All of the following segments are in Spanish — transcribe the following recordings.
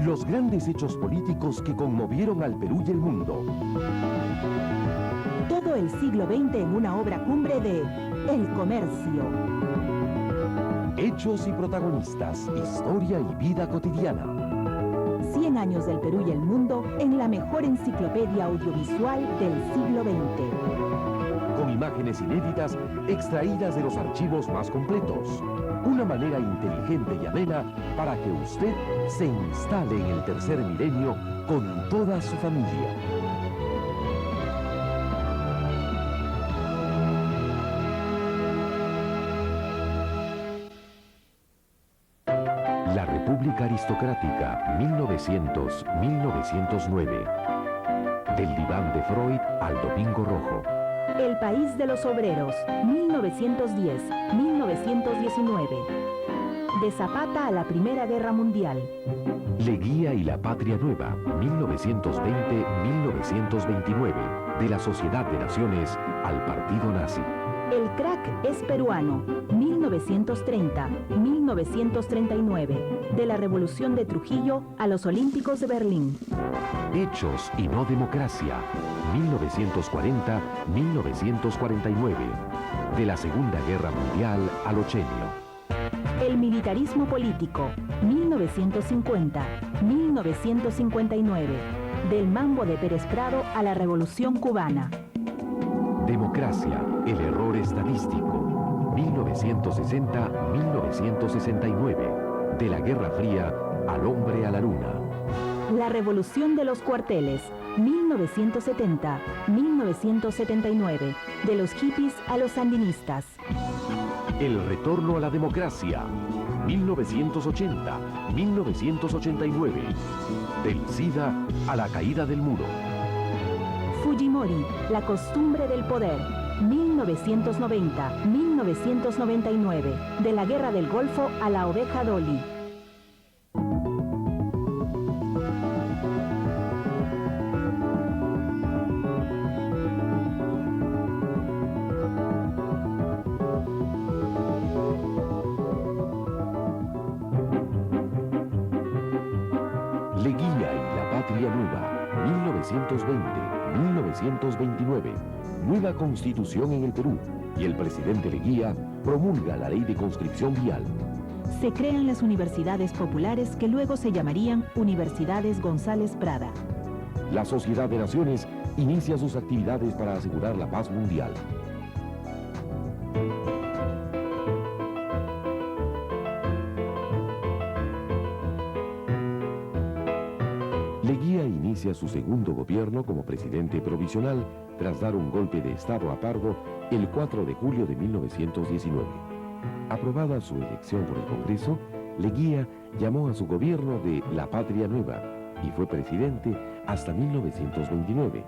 Los grandes hechos políticos que conmovieron al Perú y el mundo. Todo el siglo XX en una obra cumbre de El Comercio. Hechos y protagonistas, historia y vida cotidiana. 100 años del Perú y el mundo en la mejor enciclopedia audiovisual del siglo XX. Con imágenes inéditas extraídas de los archivos más completos. Una manera inteligente y amena para que usted se instale en el tercer milenio con toda su familia. La República Aristocrática, 1900-1909. Del diván de Freud al Domingo Rojo. El País de los Obreros, 1910-1919. De Zapata a la Primera Guerra Mundial. Leguía y la Patria Nueva, 1920-1929. De la Sociedad de Naciones al Partido Nazi. El crack es peruano, 1930-1939. De la Revolución de Trujillo a los Olímpicos de Berlín. Hechos y no democracia, 1940-1949. De la Segunda Guerra Mundial al Ochenio. El militarismo político, 1950-1959. Del Mambo de Pérez Prado a la Revolución Cubana. Democracia, el error estadístico, 1960-1969. De la Guerra Fría al hombre a la luna. La Revolución de los Cuarteles, 1970-1979. De los hippies a los sandinistas. El retorno a la democracia, 1980-1989. Del SIDA a la caída del muro. Fujimori, la costumbre del poder, 1990-1999. De la Guerra del Golfo a la oveja Dolly. Leguía y la Patria Nueva, 1920-1929. Nueva Constitución en el Perú. Y el presidente Leguía promulga la Ley de Conscripción Vial. Se crean las universidades populares que luego se llamarían Universidades González Prada. La Sociedad de Naciones inicia sus actividades para asegurar la paz mundial. Leguía inicia su segundo gobierno como presidente provisional tras dar un golpe de Estado a Pardo el 4 de julio de 1919. Aprobada su elección por el Congreso, Leguía llamó a su gobierno de La Patria Nueva y fue presidente hasta 1929,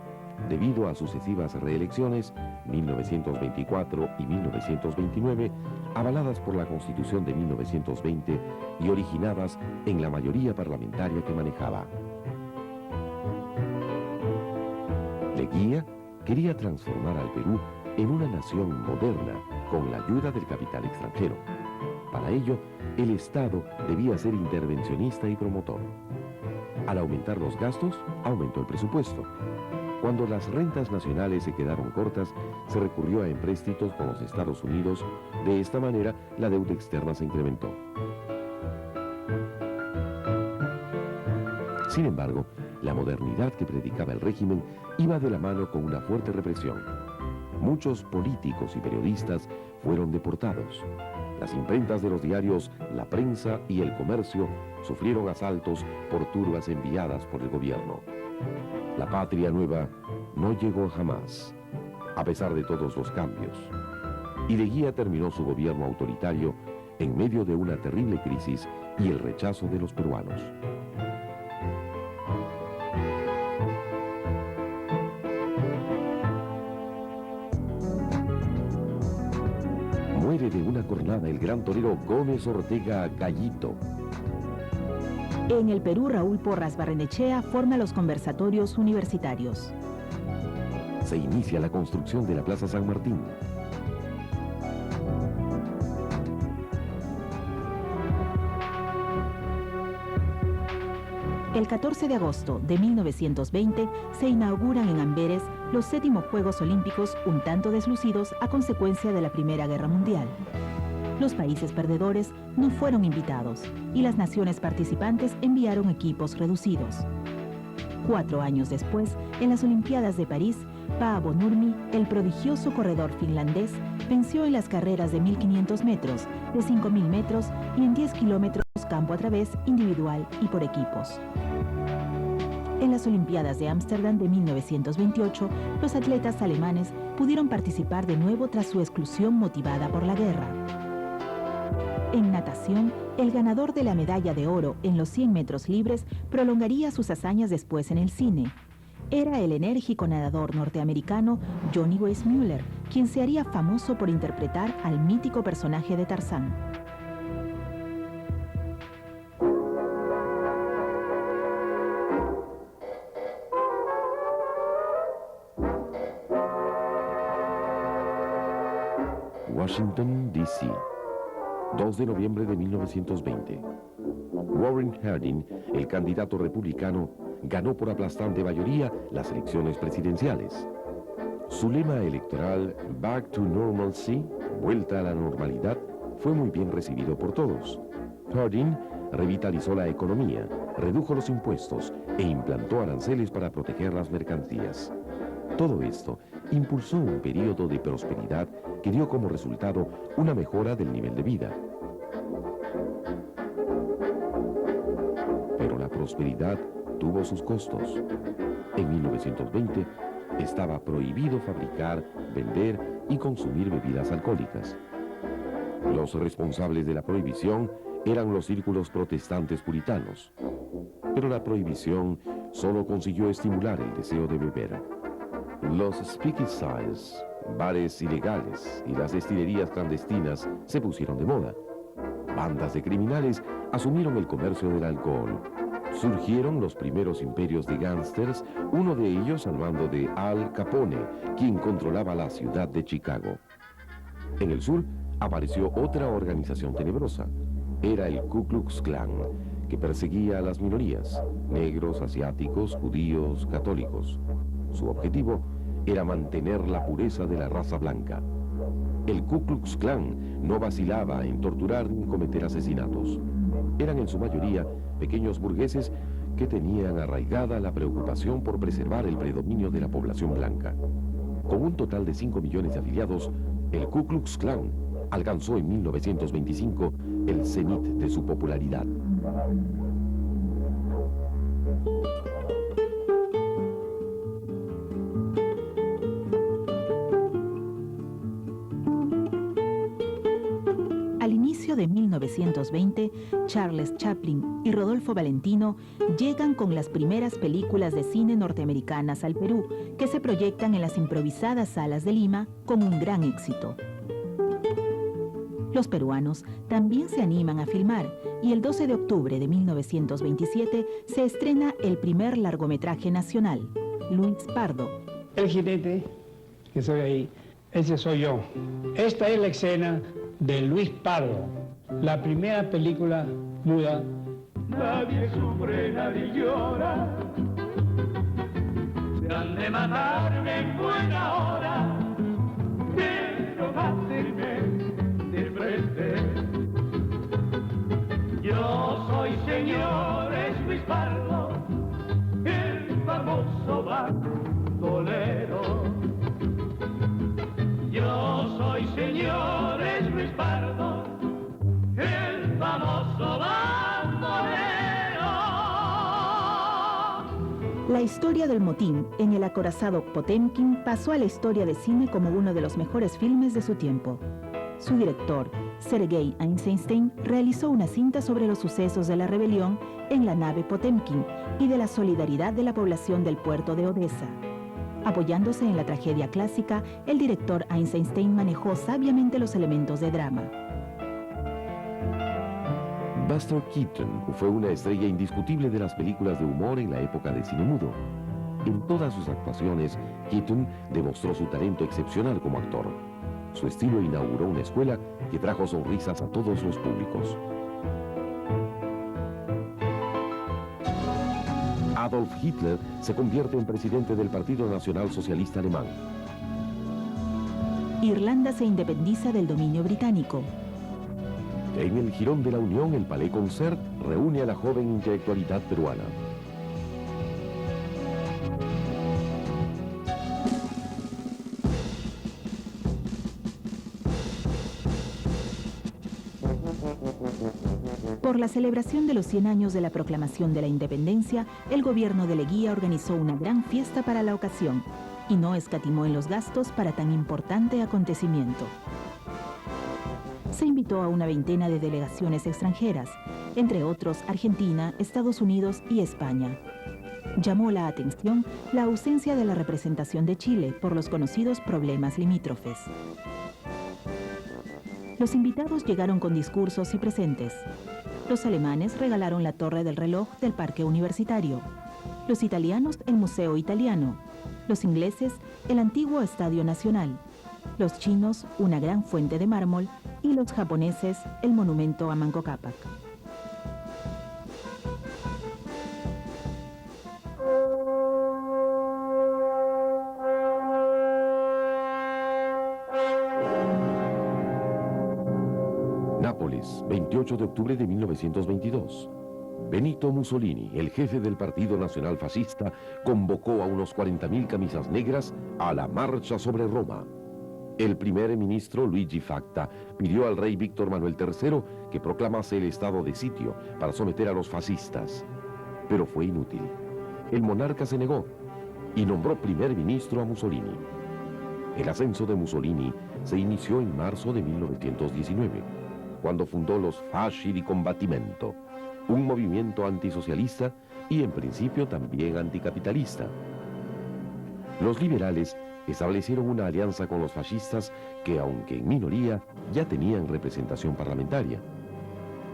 debido a sucesivas reelecciones, 1924 y 1929, avaladas por la Constitución de 1920 y originadas en la mayoría parlamentaria que manejaba. Leguía quería transformar al Perú en una nación moderna con la ayuda del capital extranjero. Para ello, el Estado debía ser intervencionista y promotor. Al aumentar los gastos, aumentó el presupuesto. Cuando las rentas nacionales se quedaron cortas, se recurrió a empréstitos con los Estados Unidos. De esta manera, la deuda externa se incrementó. Sin embargo, la modernidad que predicaba el régimen iba de la mano con una fuerte represión. Muchos políticos y periodistas fueron deportados. Las imprentas de los diarios La Prensa y El Comercio sufrieron asaltos por turbas enviadas por el gobierno. La Patria Nueva no llegó jamás, a pesar de todos los cambios. Y Leguía terminó su gobierno autoritario en medio de una terrible crisis y el rechazo de los peruanos. Muere de una cornada el gran torero Gómez Ortega Gallito. En el Perú, Raúl Porras Barrenechea forma los conversatorios universitarios. Se inicia la construcción de la Plaza San Martín. El 14 de agosto de 1920 se inauguran en Amberes los 7º Juegos Olímpicos un tanto deslucidos a consecuencia de la Primera Guerra Mundial. Los países perdedores no fueron invitados y las naciones participantes enviaron equipos reducidos. 4 años después, en las Olimpiadas de París, Paavo Nurmi, el prodigioso corredor finlandés, venció en las carreras de 1.500 metros, de 5.000 metros y en 10 kilómetros campo a través, individual y por equipos. En las Olimpiadas de Ámsterdam de 1928, los atletas alemanes pudieron participar de nuevo tras su exclusión motivada por la guerra. En natación, el ganador de la medalla de oro en los 100 metros libres prolongaría sus hazañas después en el cine. Era el enérgico nadador norteamericano Johnny Weissmuller, quien se haría famoso por interpretar al mítico personaje de Tarzán. Washington, D.C., 2 de noviembre de 1920. Warren Harding, el candidato republicano, ganó por aplastante mayoría las elecciones presidenciales. Su lema electoral, Back to Normalcy, vuelta a la normalidad, fue muy bien recibido por todos. Harding revitalizó la economía, redujo los impuestos e implantó aranceles para proteger las mercancías. Todo esto impulsó un periodo de prosperidad que dio como resultado una mejora del nivel de vida. Pero la prosperidad tuvo sus costos. En 1920 estaba prohibido fabricar, vender y consumir bebidas alcohólicas. Los responsables de la prohibición eran los círculos protestantes puritanos. Pero la prohibición solo consiguió estimular el deseo de beber. Los speakeasies, bares ilegales y las destilerías clandestinas se pusieron de moda. Bandas de criminales asumieron el comercio del alcohol. Surgieron los primeros imperios de gángsters, uno de ellos al mando de Al Capone, quien controlaba la ciudad de Chicago. En el sur apareció otra organización tenebrosa. Era el Ku Klux Klan, que perseguía a las minorías, negros, asiáticos, judíos, católicos. Su objetivo era mantener la pureza de la raza blanca. El Ku Klux Klan no vacilaba en torturar ni cometer asesinatos. Eran en su mayoría pequeños burgueses que tenían arraigada la preocupación por preservar el predominio de la población blanca. Con un total de 5 millones de afiliados, el Ku Klux Klan alcanzó en 1925 el cenit de su popularidad. Al inicio de 1920, Charles Chaplin y Rodolfo Valentino llegan con las primeras películas de cine norteamericanas al Perú, que se proyectan en las improvisadas salas de Lima con un gran éxito. Los peruanos también se animan a filmar y el 12 de octubre de 1927 se estrena el primer largometraje nacional, Luis Pardo. El jinete, que soy ahí, ese soy yo. Esta es la escena de Luis Pardo, la primera película muda. Nadie sufre, nadie llora, se han de matarme en buena hora, pero mátenme de frente. Yo soy señores Luis Pardo, el famoso bandolero. Yo soy señores Luis Pardo, el famoso bandolero. La historia del motín en el acorazado Potemkin pasó a la historia de cine como uno de los mejores filmes de su tiempo. Su director, Sergei Eisenstein, realizó una cinta sobre los sucesos de la rebelión en la nave Potemkin y de la solidaridad de la población del puerto de Odessa. Apoyándose en la tragedia clásica, el director Eisenstein manejó sabiamente los elementos de drama. Buster Keaton fue una estrella indiscutible de las películas de humor en la época de cine mudo. En todas sus actuaciones, Keaton demostró su talento excepcional como actor. Su estilo inauguró una escuela que trajo sonrisas a todos los públicos. Adolf Hitler se convierte en presidente del Partido Nacional Socialista Alemán. Irlanda se independiza del dominio británico. En el Jirón de la Unión, el Palais Concert reúne a la joven intelectualidad peruana. Por la celebración de los 100 años de la proclamación de la independencia, el gobierno de Leguía organizó una gran fiesta para la ocasión y no escatimó en los gastos para tan importante acontecimiento. Se invitó a una veintena de delegaciones extranjeras, entre otros Argentina, Estados Unidos y España. Llamó la atención la ausencia de la representación de Chile por los conocidos problemas limítrofes. Los invitados llegaron con discursos y presentes. Los alemanes regalaron la torre del reloj del Parque Universitario. Los italianos el Museo Italiano. Los ingleses el antiguo Estadio Nacional. Los chinos una gran fuente de mármol y los japoneses el monumento a Manco Cápac. Nápoles, 28 de octubre de 1922. Benito Mussolini, el jefe del Partido Nacional Fascista, convocó a unos 40.000 camisas negras a la marcha sobre Roma. El primer ministro Luigi Facta pidió al rey Víctor Manuel III que proclamase el estado de sitio para someter a los fascistas. Pero fue inútil. El monarca se negó y nombró primer ministro a Mussolini. El ascenso de Mussolini se inició en marzo de 1919, cuando fundó los Fasci di Combattimento, un movimiento antisocialista y en principio también anticapitalista. Los liberales establecieron una alianza con los fascistas que, aunque en minoría, ya tenían representación parlamentaria.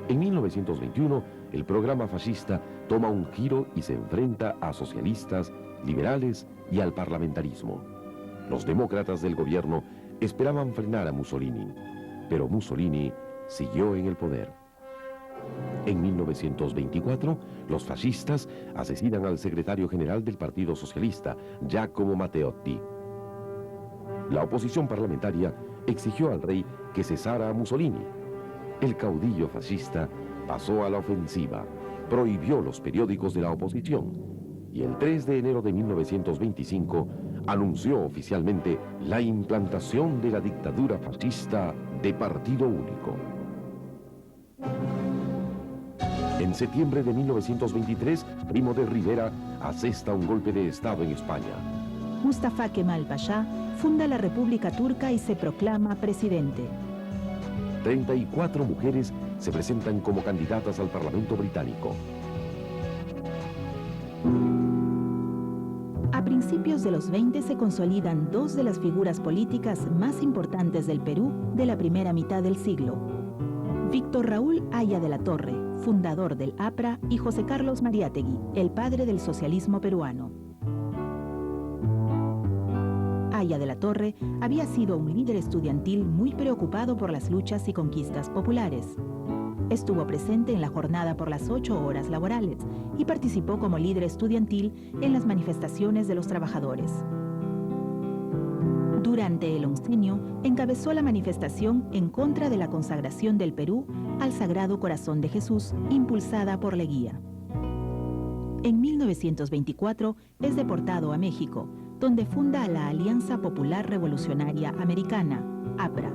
En 1921, el programa fascista toma un giro y se enfrenta a socialistas, liberales y al parlamentarismo. Los demócratas del gobierno esperaban frenar a Mussolini, pero Mussolini siguió en el poder. En 1924, los fascistas asesinan al secretario general del Partido Socialista, Giacomo Matteotti. La oposición parlamentaria exigió al rey que cesara a Mussolini. El caudillo fascista pasó a la ofensiva, prohibió los periódicos de la oposición y el 3 de enero de 1925 anunció oficialmente la implantación de la dictadura fascista de partido único. En septiembre de 1923, Primo de Rivera asesta un golpe de Estado en España. Mustafa Kemal Pasha funda la República Turca y se proclama presidente. 34 mujeres se presentan como candidatas al Parlamento británico. A principios de los 20 se consolidan dos de las figuras políticas más importantes del Perú de la primera mitad del siglo. Víctor Raúl Haya de la Torre, fundador del APRA, y José Carlos Mariátegui, el padre del socialismo peruano. Haya de la Torre había sido un líder estudiantil muy preocupado por las luchas y conquistas populares. Estuvo presente en la jornada por las 8 horas laborales y participó como líder estudiantil en las manifestaciones de los trabajadores. Durante el oncenio, encabezó la manifestación en contra de la consagración del Perú al Sagrado Corazón de Jesús, impulsada por Leguía. En 1924 es deportado a México, donde funda la Alianza Popular Revolucionaria Americana, APRA.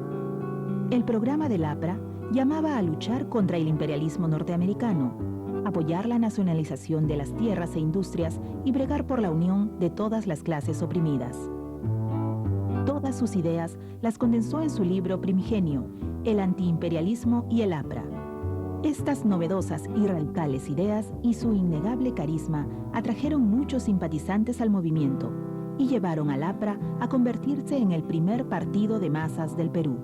El programa del APRA llamaba a luchar contra el imperialismo norteamericano, apoyar la nacionalización de las tierras e industrias y bregar por la unión de todas las clases oprimidas. Todas sus ideas las condensó en su libro primigenio, El antiimperialismo y el APRA. Estas novedosas y radicales ideas y su innegable carisma atrajeron muchos simpatizantes al movimiento y llevaron al APRA a convertirse en el primer partido de masas del Perú.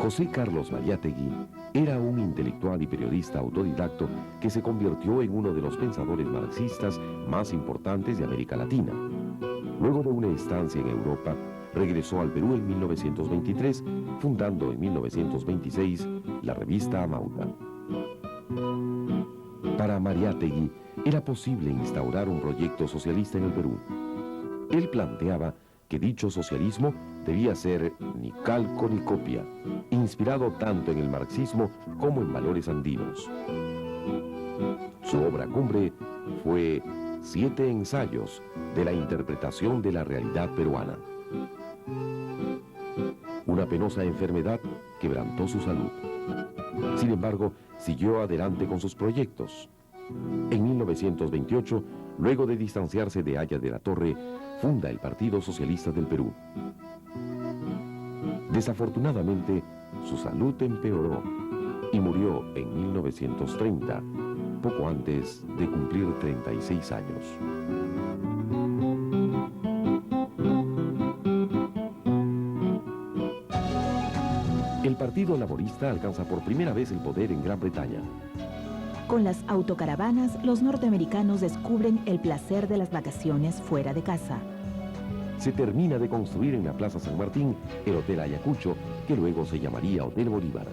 José Carlos Mariátegui era un intelectual y periodista autodidacto que se convirtió en uno de los pensadores marxistas más importantes de América Latina. Luego de una estancia en Europa, regresó al Perú en 1923, fundando en 1926 la revista Amauta. Para Mariátegui era posible instaurar un proyecto socialista en el Perú. Él planteaba que dicho socialismo debía ser ni calco ni copia, inspirado tanto en el marxismo como en valores andinos. Su obra cumbre fue 7 ensayos de la interpretación de la realidad peruana. Una penosa enfermedad quebrantó su salud. Sin embargo, siguió adelante con sus proyectos. En 1928, luego de distanciarse de Aya de la Torre, funda el Partido Socialista del Perú. Desafortunadamente, su salud empeoró y murió en 1930, poco antes de cumplir 36 años. El Partido Laborista alcanza por primera vez el poder en Gran Bretaña. Con las autocaravanas, los norteamericanos descubren el placer de las vacaciones fuera de casa. Se termina de construir en la Plaza San Martín el Hotel Ayacucho, que luego se llamaría Hotel Bolívar.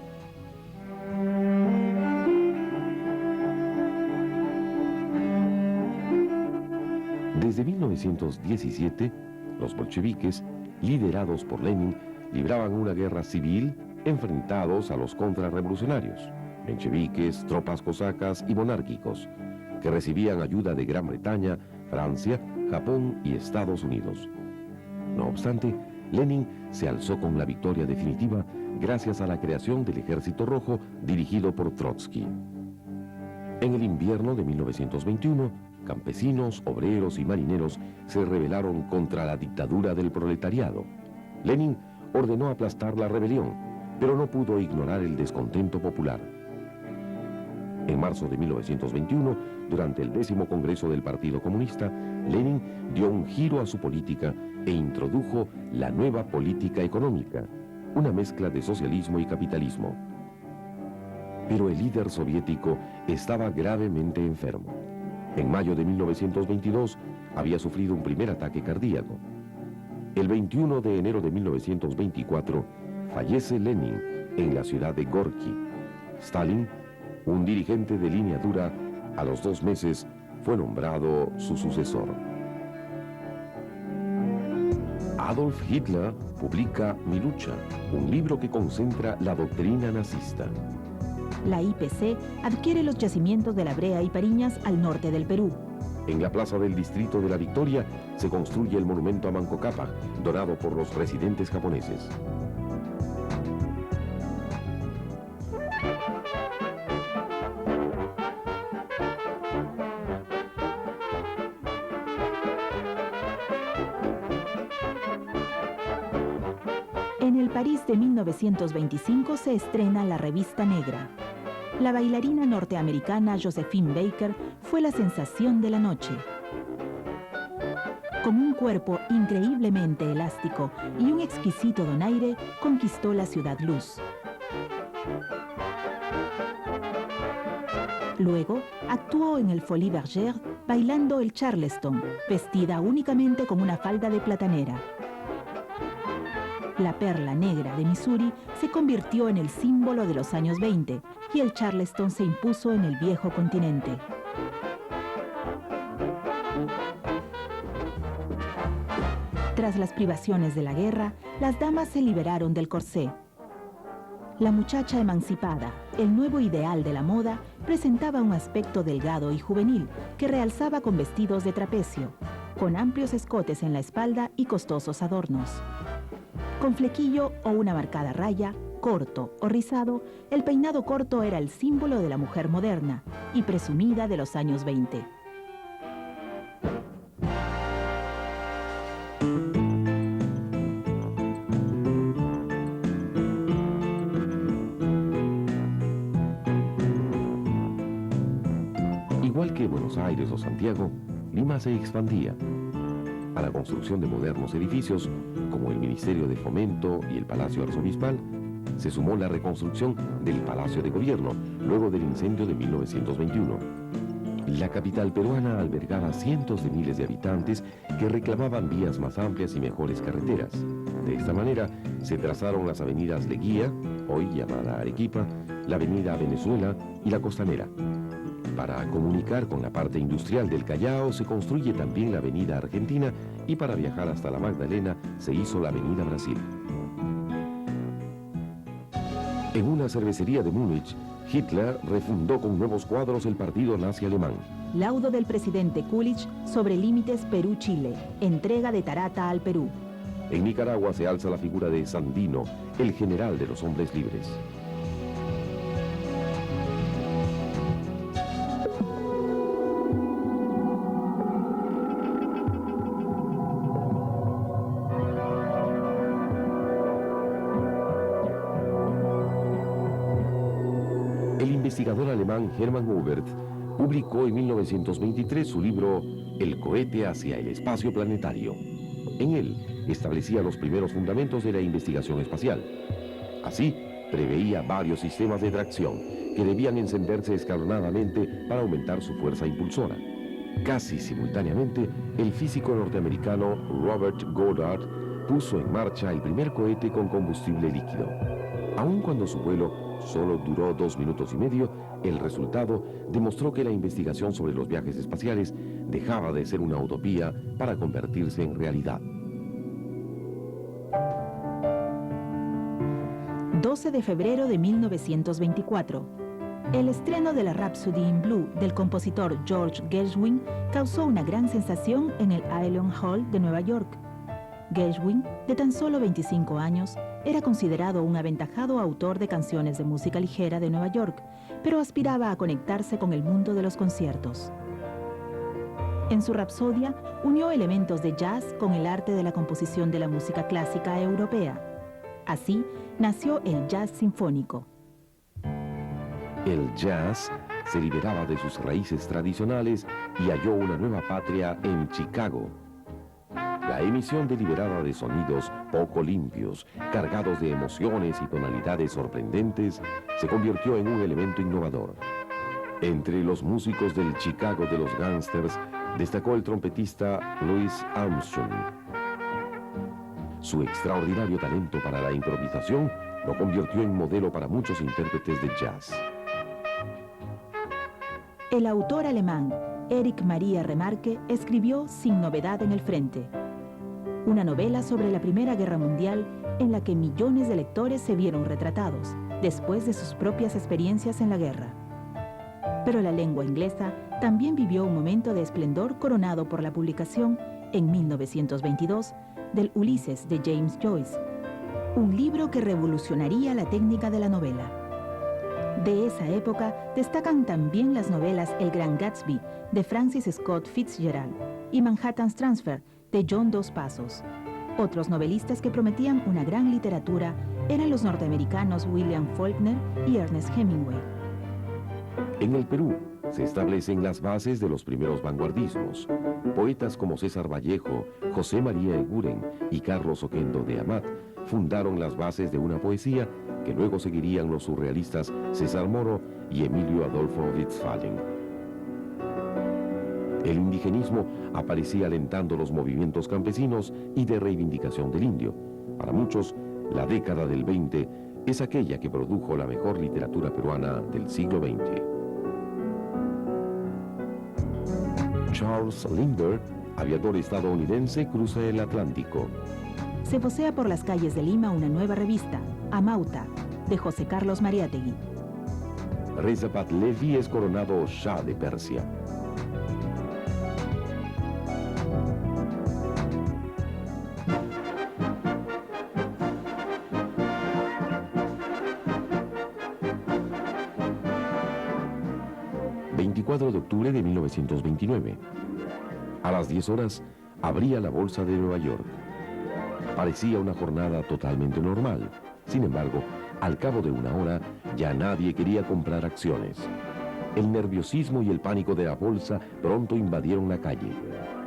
Desde 1917, los bolcheviques, liderados por Lenin, libraban una guerra civil enfrentados a los contrarrevolucionarios, mencheviques, tropas cosacas y monárquicos, que recibían ayuda de Gran Bretaña, Francia, Japón y Estados Unidos. No obstante, Lenin se alzó con la victoria definitiva gracias a la creación del Ejército Rojo dirigido por Trotsky. En el invierno de 1921, campesinos, obreros y marineros se rebelaron contra la dictadura del proletariado. Lenin ordenó aplastar la rebelión, pero no pudo ignorar el descontento popular. En marzo de 1921, durante el 10º Congreso del Partido Comunista, Lenin dio un giro a su política e introdujo la nueva política económica, una mezcla de socialismo y capitalismo. Pero el líder soviético estaba gravemente enfermo. En mayo de 1922 había sufrido un primer ataque cardíaco. El 21 de enero de 1924 fallece Lenin en la ciudad de Gorki. Stalin, un dirigente de línea dura, a los 2 meses fue nombrado su sucesor. Adolf Hitler publica Mi lucha, un libro que concentra la doctrina nazista. La IPC adquiere los yacimientos de La Brea y Pariñas al norte del Perú. En la plaza del Distrito de la Victoria se construye el monumento a Manco Cápac, donado por los residentes japoneses. En el París de 1925 se estrena La Revista Negra. La bailarina norteamericana Josephine Baker fue la sensación de la noche. Con un cuerpo increíblemente elástico y un exquisito donaire, conquistó la ciudad luz. Luego, actuó en el Folies Bergère bailando el Charleston, vestida únicamente con una falda de platanera. La perla negra de Missouri se convirtió en el símbolo de los años 20 y el Charleston se impuso en el viejo continente. Tras las privaciones de la guerra, las damas se liberaron del corsé. La muchacha emancipada, el nuevo ideal de la moda, presentaba un aspecto delgado y juvenil que realzaba con vestidos de trapecio, con amplios escotes en la espalda y costosos adornos. Con flequillo o una marcada raya, corto o rizado, el peinado corto era el símbolo de la mujer moderna y presumida de los años 20. Igual que Buenos Aires o Santiago, Lima se expandía. A la construcción de modernos edificios, como el Ministerio de Fomento y el Palacio Arzobispal, se sumó la reconstrucción del Palacio de Gobierno, luego del incendio de 1921. La capital peruana albergaba cientos de miles de habitantes que reclamaban vías más amplias y mejores carreteras. De esta manera, se trazaron las avenidas Leguía, hoy llamada Arequipa, la avenida Venezuela y la Costanera. Para comunicar con la parte industrial del Callao se construye también la Avenida Argentina y para viajar hasta la Magdalena se hizo la Avenida Brasil. En una cervecería de Múnich, Hitler refundó con nuevos cuadros el partido nazi alemán. Laudo del presidente Coolidge sobre límites Perú-Chile. Entrega de Tarata al Perú. En Nicaragua se alza la figura de Sandino, el general de los hombres libres. El investigador alemán Hermann Oberth publicó en 1923 su libro El cohete hacia el espacio planetario. En él establecía los primeros fundamentos de la investigación espacial. Así, preveía varios sistemas de tracción que debían encenderse escalonadamente para aumentar su fuerza impulsora. Casi simultáneamente, el físico norteamericano Robert Goddard puso en marcha el primer cohete con combustible líquido. Aun cuando su vuelo solo duró 2 minutos y medio, el resultado demostró que la investigación sobre los viajes espaciales dejaba de ser una utopía para convertirse en realidad. 12 de febrero de 1924. El estreno de la Rhapsody in Blue del compositor George Gershwin causó una gran sensación en el Allied Hall de Nueva York. Gershwin, de tan solo 25 años, era considerado un aventajado autor de canciones de música ligera de Nueva York, pero aspiraba a conectarse con el mundo de los conciertos. En su Rapsodia, unió elementos de jazz con el arte de la composición de la música clásica europea. Así nació el jazz sinfónico. El jazz se liberaba de sus raíces tradicionales y halló una nueva patria en Chicago. La emisión deliberada de sonidos poco limpios, cargados de emociones y tonalidades sorprendentes, se convirtió en un elemento innovador. Entre los músicos del Chicago de los Gangsters, destacó el trompetista Louis Armstrong. Su extraordinario talento para la improvisación lo convirtió en modelo para muchos intérpretes de jazz. El autor alemán Erich Maria Remarque escribió Sin novedad en el frente, una novela sobre la Primera Guerra Mundial en la que millones de lectores se vieron retratados después de sus propias experiencias en la guerra. Pero la lengua inglesa también vivió un momento de esplendor coronado por la publicación, en 1922, del Ulises de James Joyce, un libro que revolucionaría la técnica de la novela. De esa época destacan también las novelas El Gran Gatsby de Francis Scott Fitzgerald y Manhattan's Transfer de John Dos Passos. Otros novelistas que prometían una gran literatura eran los norteamericanos William Faulkner y Ernest Hemingway. En el Perú se establecen las bases de los primeros vanguardismos. Poetas como César Vallejo, José María Eguren y Carlos Oquendo de Amat fundaron las bases de una poesía que luego seguirían los surrealistas César Moro y Emilio Adolfo Westphalen. El indigenismo aparecía alentando los movimientos campesinos y de reivindicación del indio. Para muchos, la década del 20 es aquella que produjo la mejor literatura peruana del siglo XX. Charles Lindbergh, aviador estadounidense, cruza el Atlántico. Se vocea por las calles de Lima una nueva revista, Amauta, de José Carlos Mariátegui. Reza Pahlavi es coronado Shah de Persia. ...24 de octubre de 1929... A las 10 horas... abría la bolsa de Nueva York. Parecía una jornada totalmente normal. Sin embargo, al cabo de una hora, ya nadie quería comprar acciones. El nerviosismo y el pánico de la bolsa pronto invadieron la calle.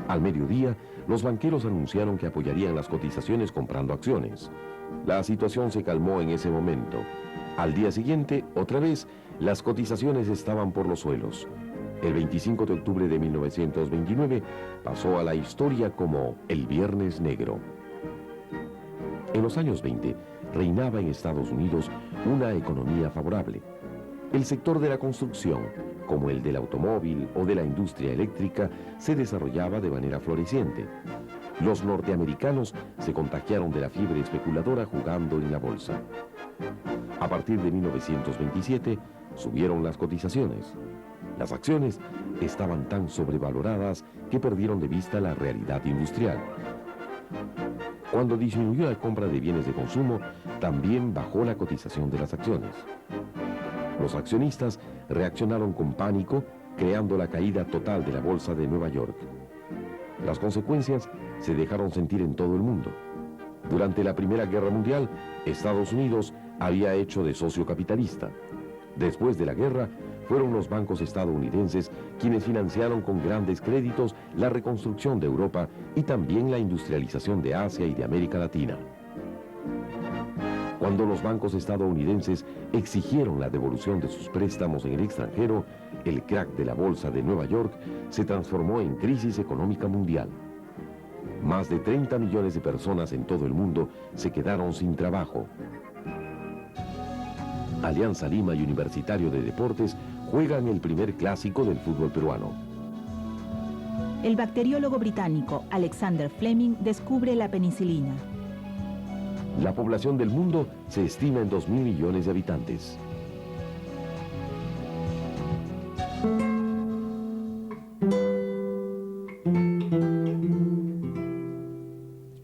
Al mediodía, los banqueros anunciaron que apoyarían las cotizaciones comprando acciones. La situación se calmó en ese momento. Al día siguiente, otra vez, las cotizaciones estaban por los suelos. El 25 de octubre de 1929 pasó a la historia como el Viernes Negro. En los años 20 reinaba en Estados Unidos una economía favorable. El sector de la construcción, como el del automóvil o de la industria eléctrica, se desarrollaba de manera floreciente. Los norteamericanos se contagiaron de la fiebre especuladora jugando en la bolsa. A partir de 1927, subieron las cotizaciones. Las acciones estaban tan sobrevaloradas que perdieron de vista la realidad industrial. Cuando disminuyó la compra de bienes de consumo, también bajó la cotización de las acciones. Los accionistas reaccionaron con pánico, creando la caída total de la bolsa de Nueva York. Las consecuencias se dejaron sentir en todo el mundo. Durante la Primera Guerra Mundial, Estados Unidos había hecho de socio capitalista. Después de la guerra, fueron los bancos estadounidenses quienes financiaron con grandes créditos la reconstrucción de Europa y también la industrialización de Asia y de América Latina. Cuando los bancos estadounidenses exigieron la devolución de sus préstamos en el extranjero, el crack de la bolsa de Nueva York se transformó en crisis económica mundial. Más de 30 millones de personas en todo el mundo se quedaron sin trabajo. Alianza Lima y Universitario de Deportes juegan el primer clásico del fútbol peruano. El bacteriólogo británico Alexander Fleming descubre la penicilina. La población del mundo se estima en 2.000 millones de habitantes.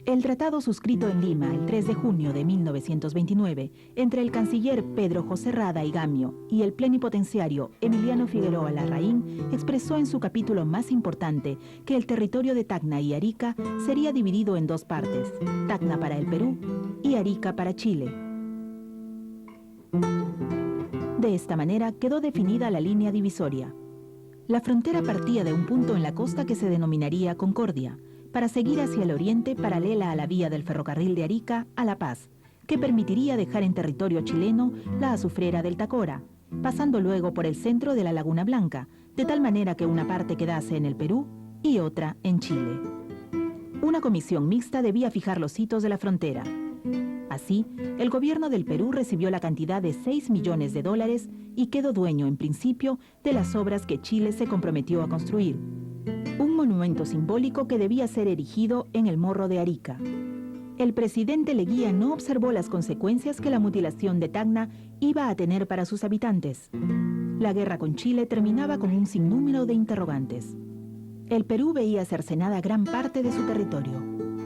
El tratado suscrito en Lima el 3 de junio de 1929 entre el canciller Pedro José Rada y Gamio y el plenipotenciario Emiliano Figueroa Larraín expresó en su capítulo más importante que el territorio de Tacna y Arica sería dividido en dos partes, Tacna para el Perú y Arica para Chile. De esta manera quedó definida la línea divisoria. La frontera partía de un punto en la costa que se denominaría Concordia, para seguir hacia el oriente paralela a la vía del ferrocarril de Arica a La Paz, que permitiría dejar en territorio chileno la azufrera del Tacora, pasando luego por el centro de la Laguna Blanca, de tal manera que una parte quedase en el Perú y otra en Chile. Una comisión mixta debía fijar los hitos de la frontera. Así, el gobierno del Perú recibió la cantidad de $6 millones y quedó dueño, en principio, de las obras que Chile se comprometió a construir. Un monumento simbólico que debía ser erigido en el Morro de Arica. El presidente Leguía no observó las consecuencias que la mutilación de Tacna iba a tener para sus habitantes. La guerra con Chile terminaba con un sinnúmero de interrogantes. El Perú veía cercenada gran parte de su territorio.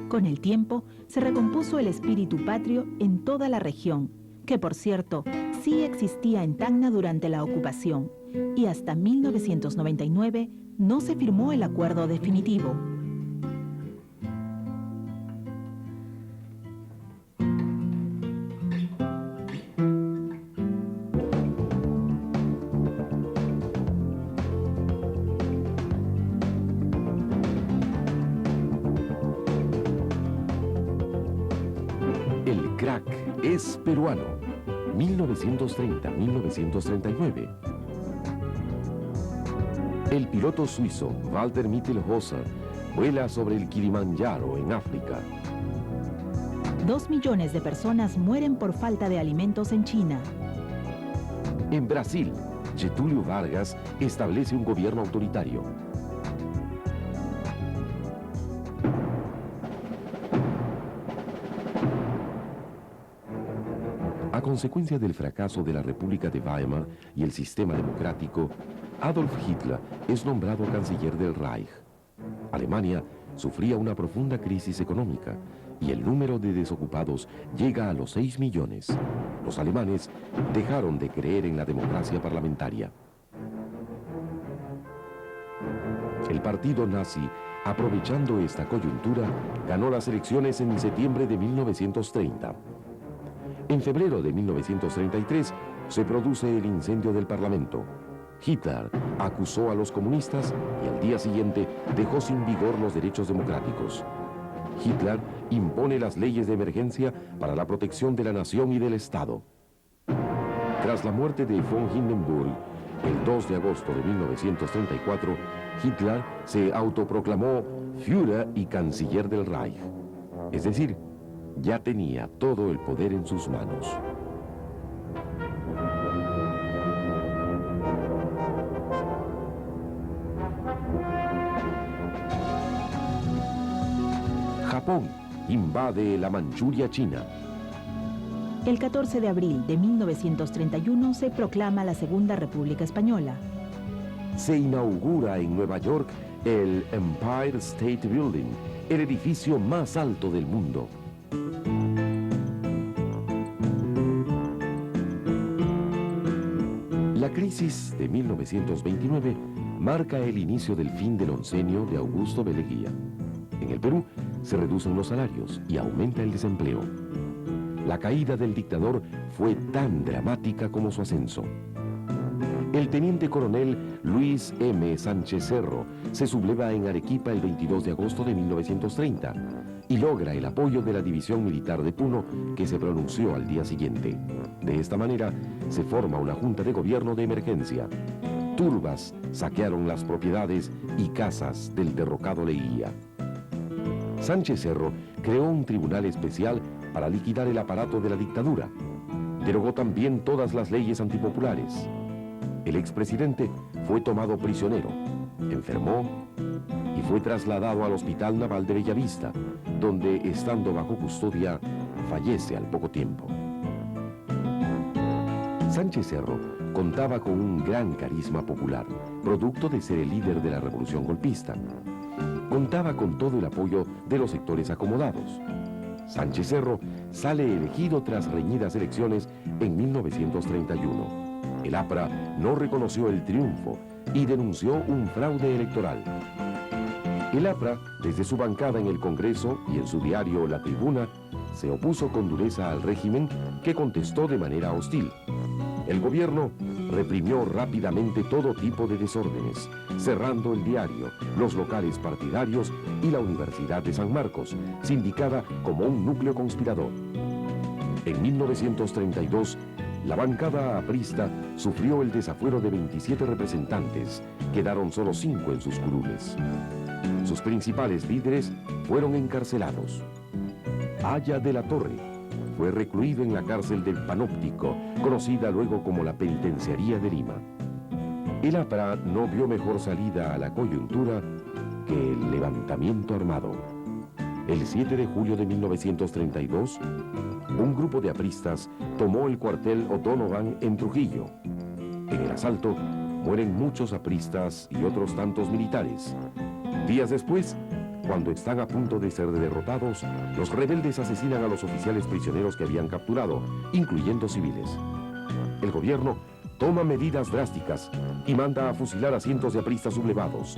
Con el tiempo, se recompuso el espíritu patrio en toda la región, que por cierto, sí existía en Tacna durante la ocupación, y hasta 1999 no se firmó el acuerdo definitivo. El crack es peruano. 1930-1939. El piloto suizo Walter Mittelhöser vuela sobre el Kilimanjaro en África. 2 millones de personas mueren por falta de alimentos en China. En Brasil, Getúlio Vargas establece un gobierno autoritario. A consecuencia del fracaso de la República de Weimar y el sistema democrático, Adolf Hitler es nombrado canciller del Reich. Alemania sufría una profunda crisis económica y el número de desocupados llega a los 6 millones. Los alemanes dejaron de creer en la democracia parlamentaria. El partido nazi, aprovechando esta coyuntura, ganó las elecciones en septiembre de 1930. En febrero de 1933 se produce el incendio del Parlamento. Hitler acusó a los comunistas y al día siguiente dejó sin vigor los derechos democráticos. Hitler impone las leyes de emergencia para la protección de la nación y del Estado. Tras la muerte de von Hindenburg, el 2 de agosto de 1934, Hitler se autoproclamó Führer y canciller del Reich. Es decir, ya tenía todo el poder en sus manos. Japón invade la Manchuria china. El 14 de abril de 1931 se proclama la Segunda República Española. Se inaugura en Nueva York el Empire State Building, el edificio más alto del mundo. La crisis de 1929 marca el inicio del fin del oncenio de Augusto B. Leguía. En el Perú se reducen los salarios y aumenta el desempleo. La caída del dictador fue tan dramática como su ascenso. El teniente coronel Luis M. Sánchez Cerro se subleva en Arequipa el 22 de agosto de 1930 y logra el apoyo de la División Militar de Puno, que se pronunció al día siguiente. De esta manera se forma una junta de gobierno de emergencia. Turbas saquearon las propiedades y casas del derrocado Leguía. Sánchez Cerro creó un tribunal especial para liquidar el aparato de la dictadura. Derogó también todas las leyes antipopulares. El expresidente fue tomado prisionero, enfermó y fue trasladado al Hospital Naval de Bellavista, donde, estando bajo custodia, fallece al poco tiempo. Sánchez Cerro contaba con un gran carisma popular, producto de ser el líder de la revolución golpista. Contaba con todo el apoyo de los sectores acomodados. Sánchez Cerro sale elegido tras reñidas elecciones en 1931. El APRA no reconoció el triunfo y denunció un fraude electoral. El APRA, desde su bancada en el Congreso y en su diario La Tribuna, se opuso con dureza al régimen, que contestó de manera hostil. El gobierno reprimió rápidamente todo tipo de desórdenes, cerrando el diario, los locales partidarios y la Universidad de San Marcos, sindicada como un núcleo conspirador. En 1932, la bancada aprista sufrió el desafuero de 27 representantes, quedaron solo 5 en sus curules. Sus principales líderes fueron encarcelados. Aya de la Torre fue recluido en la cárcel del Panóptico, conocida luego como la Penitenciaría de Lima. El APRA no vio mejor salida a la coyuntura que el levantamiento armado. El 7 de julio de 1932, un grupo de apristas tomó el cuartel O'Donovan en Trujillo. En el asalto mueren muchos apristas y otros tantos militares. Días después, cuando están a punto de ser derrotados, los rebeldes asesinan a los oficiales prisioneros que habían capturado, incluyendo civiles. El gobierno toma medidas drásticas y manda a fusilar a cientos de apristas sublevados.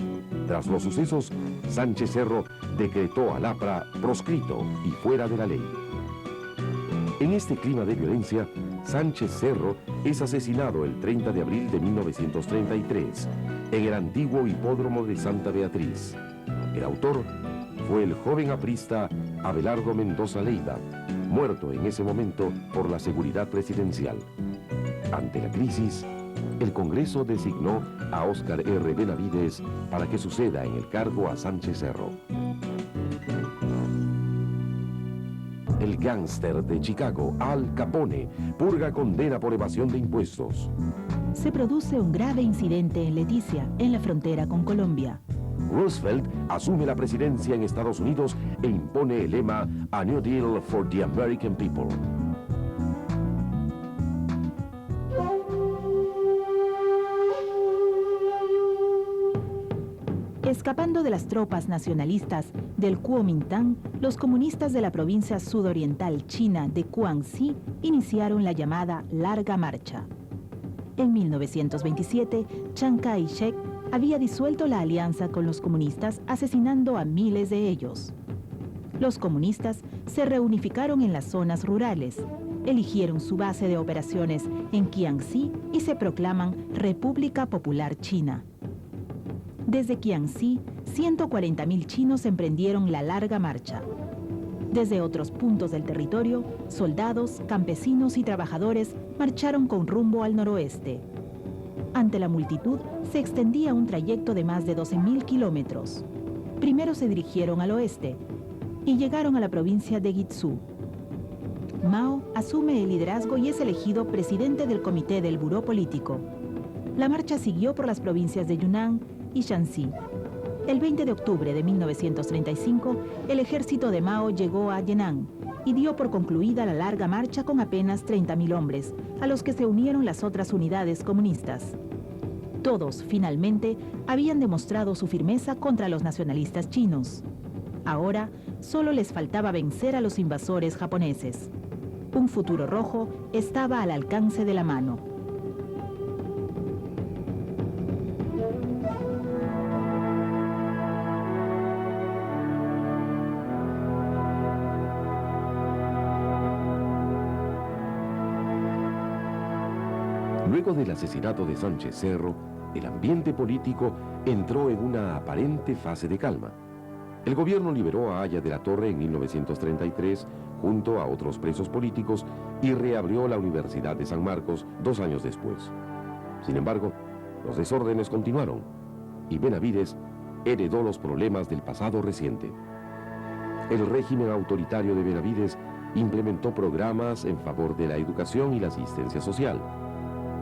Tras los sucesos, Sánchez Cerro decretó al APRA proscrito y fuera de la ley. En este clima de violencia, Sánchez Cerro es asesinado el 30 de abril de 1933 en el antiguo hipódromo de Santa Beatriz. El autor fue el joven aprista Abelardo Mendoza Leiva, muerto en ese momento por la seguridad presidencial. Ante la crisis, el Congreso designó a Óscar R. Benavides para que suceda en el cargo a Sánchez Cerro. El gángster de Chicago, Al Capone, purga condena por evasión de impuestos. Se produce un grave incidente en Leticia, en la frontera con Colombia. Roosevelt asume la presidencia en Estados Unidos e impone el lema A New Deal for the American People. Escapando de las tropas nacionalistas del Kuomintang, los comunistas de la provincia sudoriental china de Guangxi iniciaron la llamada Larga Marcha. En 1927, Chiang Kai-shek había disuelto la alianza con los comunistas, asesinando a miles de ellos. Los comunistas se reunificaron en las zonas rurales, eligieron su base de operaciones en Jiangxi y se proclaman República Popular China. Desde Jiangxi, 140.000 chinos emprendieron la Larga Marcha. Desde otros puntos del territorio, soldados, campesinos y trabajadores marcharon con rumbo al noroeste. Ante la multitud, se extendía un trayecto de más de 12.000 kilómetros. Primero se dirigieron al oeste y llegaron a la provincia de Guizhou. Mao asume el liderazgo y es elegido presidente del comité del Buró Político. La marcha siguió por las provincias de Yunnan y Shanxi. El 20 de octubre de 1935, el ejército de Mao llegó a Yan'an y dio por concluida la larga marcha con apenas 30.000 hombres, a los que se unieron las otras unidades comunistas. Todos, finalmente, habían demostrado su firmeza contra los nacionalistas chinos. Ahora, solo les faltaba vencer a los invasores japoneses. Un futuro rojo estaba al alcance de la mano. Luego del asesinato de Sánchez Cerro, el ambiente político entró en una aparente fase de calma. El gobierno liberó a Haya de la Torre en 1933 junto a otros presos políticos y reabrió la Universidad de San Marcos 2 años después. Sin embargo, los desórdenes continuaron y Benavides heredó los problemas del pasado reciente. El régimen autoritario de Benavides implementó programas en favor de la educación y la asistencia social.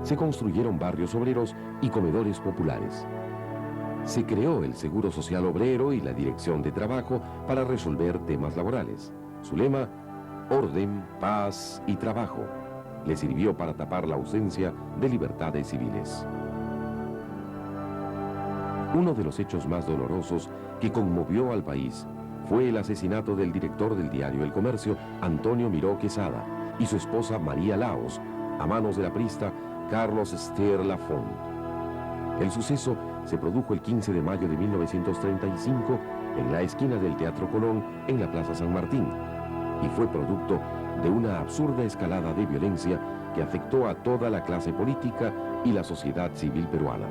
Se construyeron barrios obreros y comedores populares. Se creó el Seguro Social Obrero y la Dirección de Trabajo para resolver temas laborales. Su lema, orden, paz y trabajo, le sirvió para tapar la ausencia de libertades civiles. Uno de los hechos más dolorosos que conmovió al país fue el asesinato del director del diario El Comercio, Antonio Miró Quesada, y su esposa María Laos, a manos del aprista Carlos Ester Lafont. El suceso se produjo el 15 de mayo de 1935 en la esquina del Teatro Colón, en la Plaza San Martín, y fue producto de una absurda escalada de violencia que afectó a toda la clase política y la sociedad civil peruana.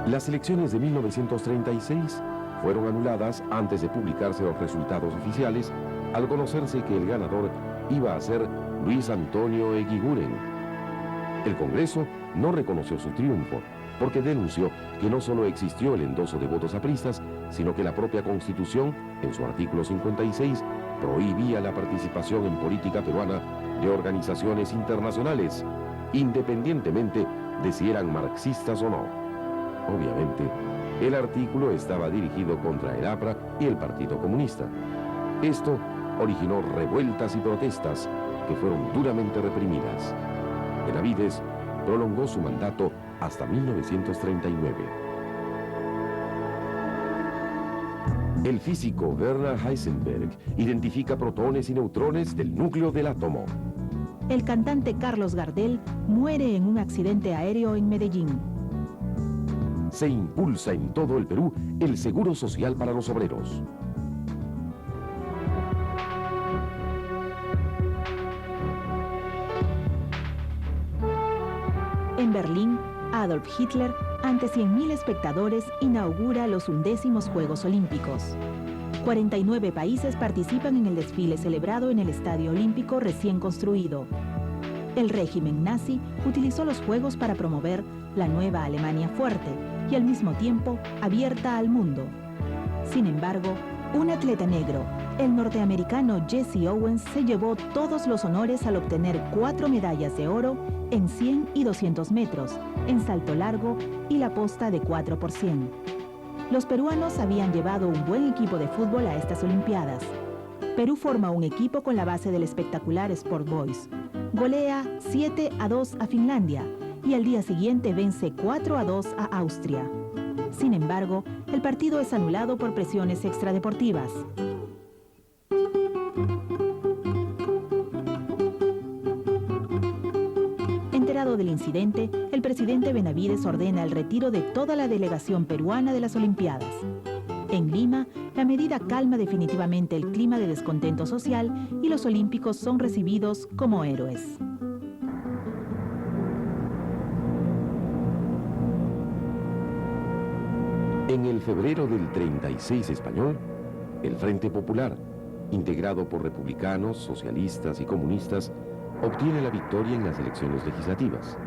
Las elecciones de 1936 fueron anuladas antes de publicarse los resultados oficiales, al conocerse que el ganador iba a ser Luis Antonio Eguiguren. El Congreso no reconoció su triunfo, porque denunció que no solo existió el endoso de votos apristas, sino que la propia Constitución, en su artículo 56, prohibía la participación en política peruana de organizaciones internacionales, independientemente de si eran marxistas o no. Obviamente, el artículo estaba dirigido contra el APRA y el Partido Comunista. Esto originó revueltas y protestas que fueron duramente reprimidas. Benavides prolongó su mandato hasta 1939. El físico Werner Heisenberg identifica protones y neutrones del núcleo del átomo. El cantante Carlos Gardel muere en un accidente aéreo en Medellín. Se impulsa en todo el Perú el Seguro Social para los obreros. En Berlín, Adolf Hitler, ante 100.000 espectadores, inaugura los 11º Juegos Olímpicos. 49 países participan en el desfile celebrado en el Estadio Olímpico recién construido. El régimen nazi utilizó los Juegos para promover la nueva Alemania fuerte y al mismo tiempo abierta al mundo. Sin embargo, un atleta negro, el norteamericano Jesse Owens, se llevó todos los honores al obtener 4 medallas de oro en 100 y 200 metros, en salto largo y la posta de 4 por 100. Los peruanos habían llevado un buen equipo de fútbol a estas Olimpiadas. Perú forma un equipo con la base del espectacular Sport Boys. Golea 7-2 a Finlandia y al día siguiente vence 4-2 a Austria. Sin embargo, el partido es anulado por presiones extradeportivas. Enterado del incidente, el presidente Benavides ordena el retiro de toda la delegación peruana de las Olimpiadas. En Lima, la medida calma definitivamente el clima de descontento social y los olímpicos son recibidos como héroes. En el febrero del 36 español, el Frente Popular, integrado por republicanos, socialistas y comunistas, obtiene la victoria en las elecciones legislativas.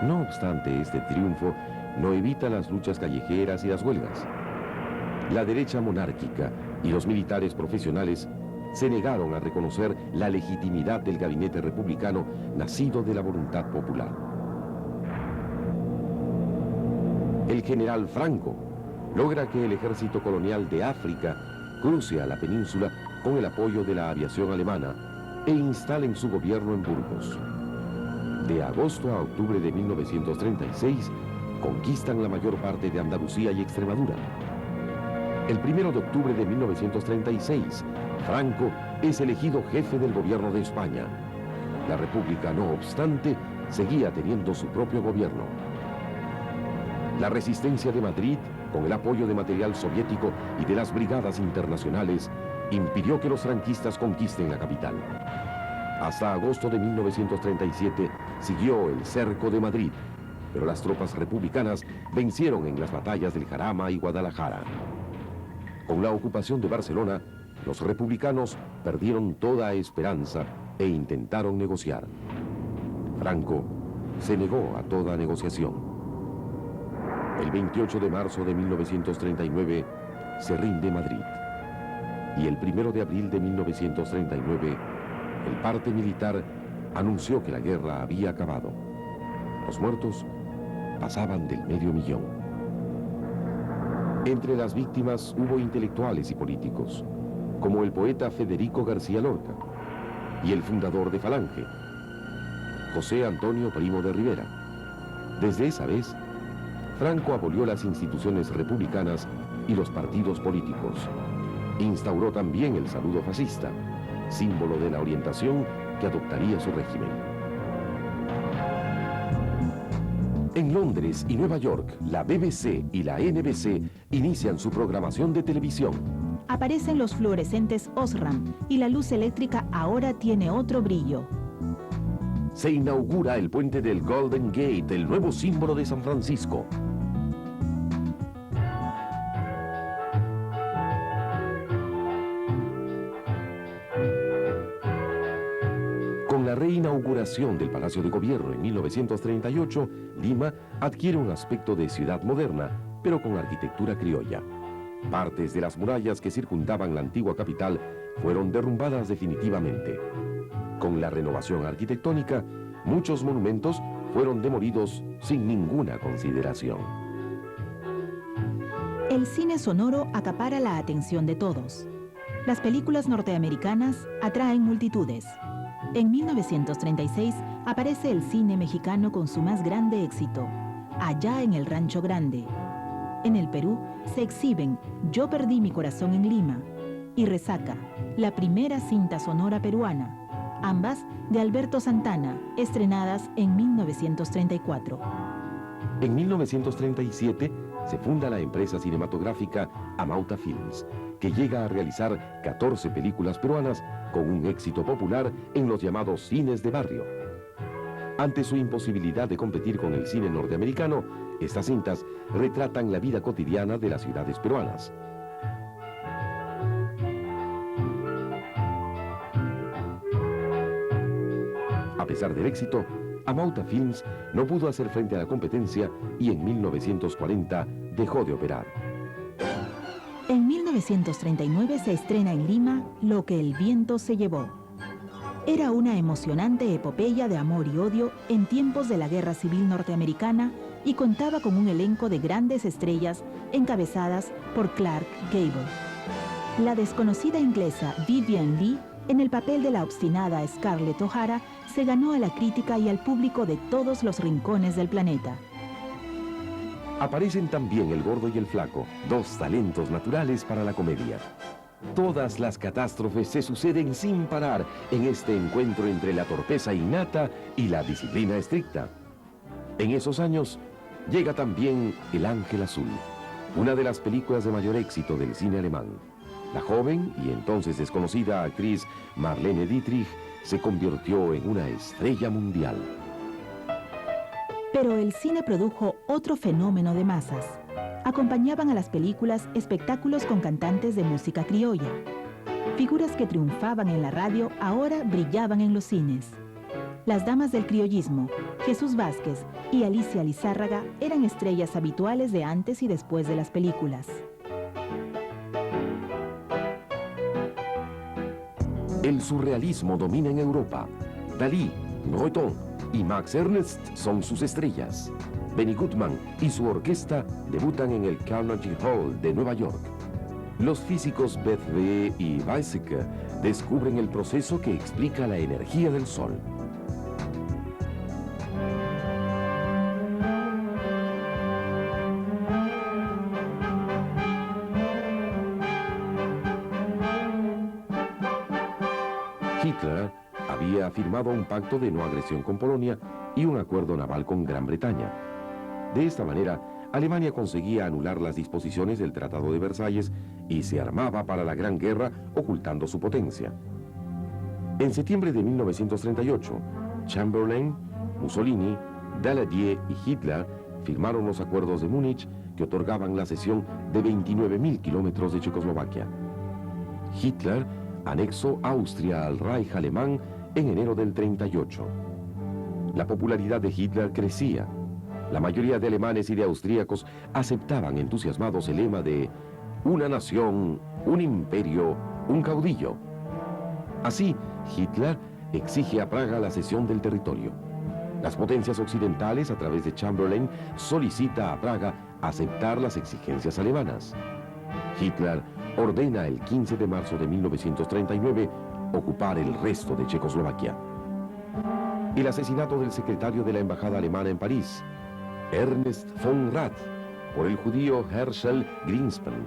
No obstante, este triunfo no evita las luchas callejeras y las huelgas. La derecha monárquica y los militares profesionales se negaron a reconocer la legitimidad del gabinete republicano nacido de la voluntad popular. El general Franco logra que el ejército colonial de África cruce a la península con el apoyo de la aviación alemana e instalen su gobierno en Burgos. De agosto a octubre de 1936, conquistan la mayor parte de Andalucía y Extremadura. El 1 de octubre de 1936, Franco es elegido jefe del gobierno de España. La República, no obstante, seguía teniendo su propio gobierno. La resistencia de Madrid, con el apoyo de material soviético y de las brigadas internacionales, impidió que los franquistas conquisten la capital. Hasta agosto de 1937 siguió el cerco de Madrid, pero las tropas republicanas vencieron en las batallas del Jarama y Guadalajara. Con la ocupación de Barcelona, los republicanos perdieron toda esperanza e intentaron negociar. Franco se negó a toda negociación. El 28 de marzo de 1939 se rinde Madrid. Y el 1 de abril de 1939, el parte militar anunció que la guerra había acabado. Los muertos pasaban del 500.000. Entre las víctimas hubo intelectuales y políticos, como el poeta Federico García Lorca y el fundador de Falange, José Antonio Primo de Rivera. Desde esa vez, Franco abolió las instituciones republicanas y los partidos políticos. Instauró también el saludo fascista, símbolo de la orientación que adoptaría su régimen. En Londres y Nueva York, la BBC y la NBC inician su programación de televisión. Aparecen los fluorescentes Osram y la luz eléctrica ahora tiene otro brillo. Se inaugura el puente del Golden Gate, el nuevo símbolo de San Francisco. Con la reinauguración del Palacio de Gobierno en 1938, Lima adquiere un aspecto de ciudad moderna, pero con arquitectura criolla. Partes de las murallas que circundaban la antigua capital fueron derrumbadas definitivamente. Con la renovación arquitectónica, muchos monumentos fueron demolidos sin ninguna consideración. El cine sonoro acapara la atención de todos. Las películas norteamericanas atraen multitudes. En 1936 aparece el cine mexicano con su más grande éxito, Allá en el Rancho Grande. En el Perú se exhiben Yo perdí mi corazón en Lima y Resaca, la primera cinta sonora peruana, ambas de Alberto Santana, estrenadas en 1934. En 1937 se funda la empresa cinematográfica Amauta Films, que llega a realizar 14 películas peruanas con un éxito popular en los llamados cines de barrio. Ante su imposibilidad de competir con el cine norteamericano, estas cintas retratan la vida cotidiana de las ciudades peruanas. A pesar del éxito, Amauta Films no pudo hacer frente a la competencia y en 1940 dejó de operar. En 1939 se estrena en Lima Lo que el viento se llevó. Era una emocionante epopeya de amor y odio en tiempos de la Guerra Civil Norteamericana y contaba con un elenco de grandes estrellas encabezadas por Clark Gable. La desconocida inglesa Vivien Leigh, en el papel de la obstinada Scarlett O'Hara, se ganó a la crítica y al público de todos los rincones del planeta. Aparecen también El Gordo y el Flaco, dos talentos naturales para la comedia. Todas las catástrofes se suceden sin parar en este encuentro entre la torpeza innata y la disciplina estricta. En esos años llega también El Ángel Azul, una de las películas de mayor éxito del cine alemán. La joven y entonces desconocida actriz Marlene Dietrich se convirtió en una estrella mundial. Pero el cine produjo otro fenómeno de masas. Acompañaban a las películas espectáculos con cantantes de música criolla. Figuras que triunfaban en la radio ahora brillaban en los cines. Las damas del criollismo, Jesús Vázquez y Alicia Lizárraga, eran estrellas habituales de antes y después de las películas. El surrealismo domina en Europa. Dalí, Breton, y Max Ernst son sus estrellas. Benny Goodman y su orquesta debutan en el Carnegie Hall de Nueva York. Los físicos Beth V. y Weizsäcker descubren el proceso que explica la energía del Sol. Hitler había firmado un pacto de no agresión con Polonia y un acuerdo naval con Gran Bretaña. De esta manera, Alemania conseguía anular las disposiciones del Tratado de Versalles y se armaba para la Gran Guerra ocultando su potencia. En septiembre de 1938, Chamberlain, Mussolini, Daladier y Hitler firmaron los acuerdos de Múnich que otorgaban la cesión de 29.000 kilómetros de Checoslovaquia. Hitler anexó Austria al Reich alemán en enero del 38. La popularidad de Hitler crecía. La mayoría de alemanes y de austríacos aceptaban entusiasmados el lema de una nación, un imperio, un caudillo. Así, Hitler exige a Praga la cesión del territorio. Las potencias occidentales, a través de Chamberlain, solicita a Praga aceptar las exigencias alemanas. Hitler ordena el 15 de marzo de 1939 ocupar el resto de Checoslovaquia. El asesinato del secretario de la embajada alemana en París, Ernst von Rath, por el judío Herschel Greenspan,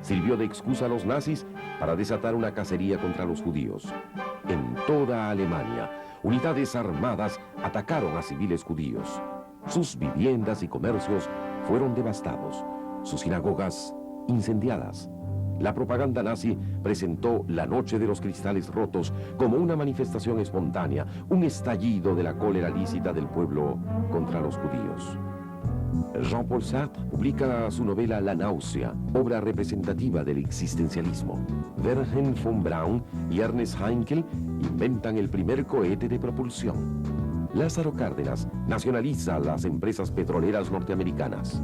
sirvió de excusa a los nazis para desatar una cacería contra los judíos. En toda Alemania, unidades armadas atacaron a civiles judíos. Sus viviendas y comercios fueron devastados, sus sinagogas incendiadas. La propaganda nazi presentó la Noche de los Cristales Rotos como una manifestación espontánea, un estallido de la cólera lícita del pueblo contra los judíos. Jean-Paul Sartre publica su novela La náusea, obra representativa del existencialismo. Wilhelm von Braun y Ernest Haeckel inventan el primer cohete de propulsión. Lázaro Cárdenas nacionaliza las empresas petroleras norteamericanas.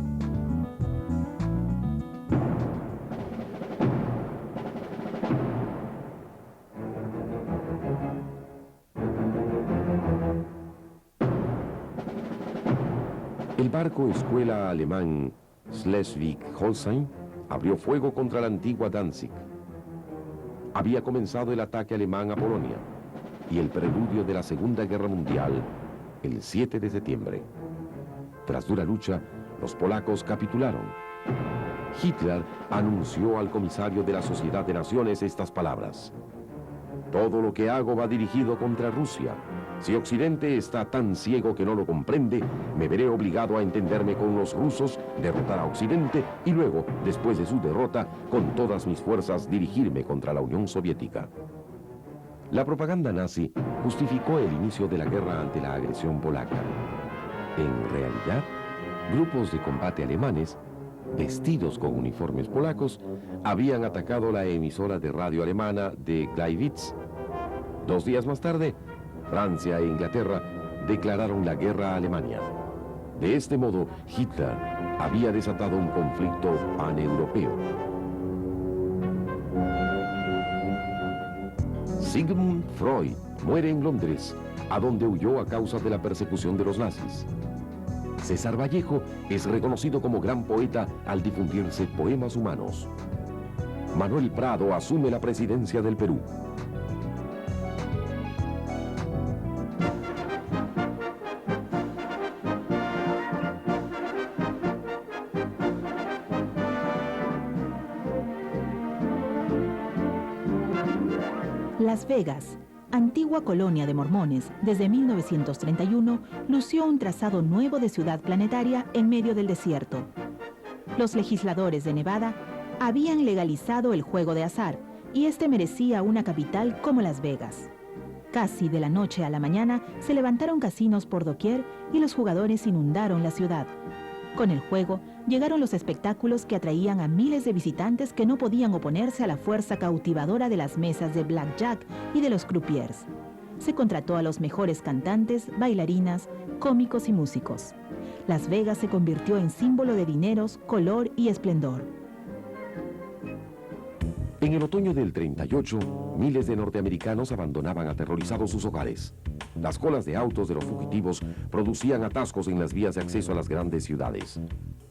El barco escuela alemán Schleswig-Holstein abrió fuego contra la antigua Danzig. Había comenzado el ataque alemán a Polonia y el preludio de la Segunda Guerra Mundial el 7 de septiembre. Tras dura lucha, los polacos capitularon. Hitler anunció al comisario de la Sociedad de Naciones estas palabras: todo lo que hago va dirigido contra Rusia. Si Occidente está tan ciego que no lo comprende, me veré obligado a entenderme con los rusos, derrotar a Occidente y luego, después de su derrota, con todas mis fuerzas dirigirme contra la Unión Soviética. La propaganda nazi justificó el inicio de la guerra ante la agresión polaca. En realidad, grupos de combate alemanes, vestidos con uniformes polacos, habían atacado la emisora de radio alemana de Gleiwitz. 2 días más tarde, Francia e Inglaterra declararon la guerra a Alemania. De este modo, Hitler había desatado un conflicto paneuropeo. Sigmund Freud muere en Londres, a donde huyó a causa de la persecución de los nazis. César Vallejo es reconocido como gran poeta al difundirse poemas humanos. Manuel Prado asume la presidencia del Perú. Las Vegas, antigua colonia de mormones desde 1931, lució un trazado nuevo de ciudad planetaria en medio del desierto. Los legisladores de Nevada habían legalizado el juego de azar y este merecía una capital como Las Vegas. Casi de la noche a la mañana se levantaron casinos por doquier y los jugadores inundaron la ciudad. Con el juego llegaron los espectáculos que atraían a miles de visitantes que no podían oponerse a la fuerza cautivadora de las mesas de blackjack y de los croupiers. Se contrató a los mejores cantantes, bailarinas, cómicos y músicos. Las Vegas se convirtió en símbolo de dineros, color y esplendor. En el otoño del 38, miles de norteamericanos abandonaban aterrorizados sus hogares. Las colas de autos de los fugitivos producían atascos en las vías de acceso a las grandes ciudades.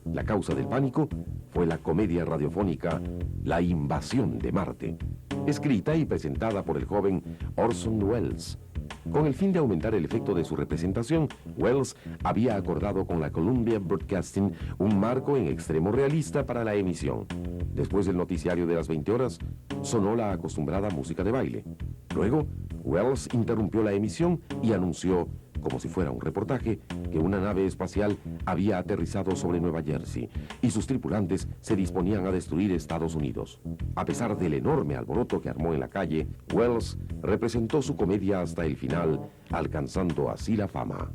La causa del pánico fue la comedia radiofónica La Invasión de Marte, escrita y presentada por el joven Orson Welles. Con el fin de aumentar el efecto de su representación, Welles había acordado con la Columbia Broadcasting un marco en extremo realista para la emisión. Después del noticiario de las 20 horas, sonó la acostumbrada música de baile. Luego, Welles interrumpió la emisión y anunció, como si fuera un reportaje, que una nave espacial había aterrizado sobre Nueva Jersey y sus tripulantes se disponían a destruir Estados Unidos. A pesar del enorme alboroto que armó en la calle, Welles representó su comedia hasta el final, alcanzando así la fama.